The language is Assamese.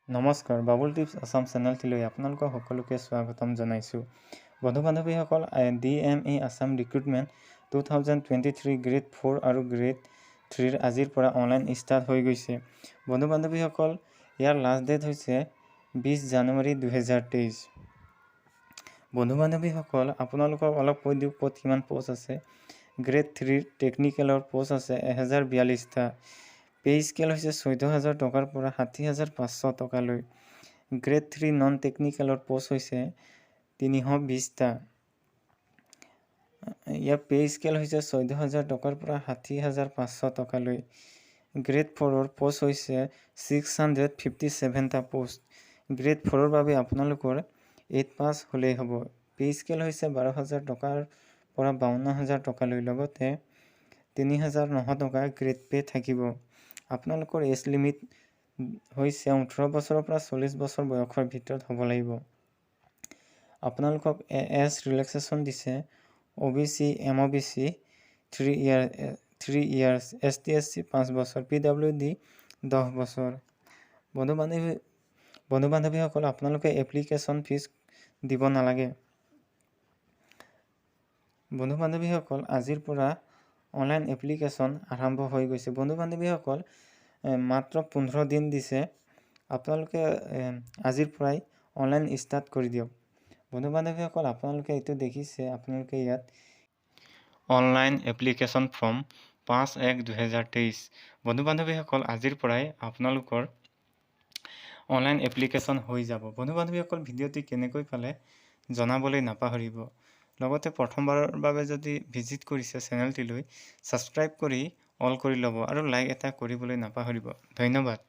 নমস্কাৰ বাবুল টিপছ আসাম চেনেলটিলৈ আপোনালোকক সকলোকে স্বাগতম জনাইছোঁ। বন্ধু বান্ধৱীসকল, DME আসাম ৰিক্ৰুটমেণ্ট 2023 গ্ৰেড 4 আৰু গ্ৰেড 3 আজিৰ পৰা অনলাইন ষ্টাৰ্ট হৈ গৈছে। বন্ধু বান্ধৱীসকল, ইয়াৰ লাষ্ট ডেট হৈছে 20 জানুৱাৰী 2023। বন্ধু বান্ধৱীসকল, আপোনালোকক অলপ কৈ দিওঁ ক'ত কিমান পোষ্ট আছে। গ্ৰেড 3 টেকনিকেলৰ পোষ্ট আছে 1042টা। পে স্কেল হৈছে 14,000 টকাৰ পৰা 60,500 টকালৈ। গ্ৰেড 3 নন টেকনিকেলৰ পোষ্ট হৈছে 320টা। ইয়াৰ পে স্কেল হৈছে 14,000 টকাৰ পৰা 60,500 টকালৈ। গ্ৰেড 4ৰ পোষ্ট হৈছে 657টা পোষ্ট। গ্ৰেড 4ৰ বাবে আপোনালোকৰ 8 পাছ হ'লেই হ'ব। পে স্কেল হৈছে 12,000 টকাৰ পৰা 52,000 টকালৈ। লগতে 3,900 টকা গ্ৰেড পে থাকিব। আপোনালোকৰ এজ লিমিট হৈছে 18 বছৰৰ পৰা 40 বছৰ বয়সৰ ভিতৰত হ'ব লাগিব। আপোনালোকক এজ ৰিলেক্সেশ্যন দিছে OBC MOBC 3 years, ST SC 5 বছৰ, PWD 10 বছৰ। বন্ধু বান্ধৱীসকল, আপোনালোকে এপ্লিকেশ্যন ফিজ দিব নালাগে। বন্ধু বান্ধৱীসকল, আজিৰ পৰা অনলাইন এপ্লিকেশ্যন আৰম্ভ হৈ গৈছে। বন্ধু বান্ধৱীসকল, মাত্ৰ 15 দিন দিছে। আপোনালোকে আজিৰ পৰাই অনলাইন ষ্টাৰ্ট কৰি দিয়ক। বন্ধু বান্ধৱীসকল, আপোনালোকে এইটো দেখিছে, আপোনালোকে ইয়াত অনলাইন এপ্লিকেশ্যন ফৰ্ম 5/1/2023। বন্ধু বান্ধৱীসকল, আজিৰ পৰাই আপোনালোকৰ অনলাইন এপ্লিকেশ্যন হৈ যাব। বন্ধু বান্ধৱীসকল, ভিডিঅ'টি কেনেকৈ পালে জনাবলৈ নাপাহৰিব। লগতে প্ৰথমবাৰৰ বাবে যদি ভিজিট কৰিছে চেনেলটিলৈ, ছাবস্ক্ৰাইব কৰি অল কৰি ল'ব আৰু লাইক এটা কৰিবলৈ নাপাহৰিব। ধন্যবাদ।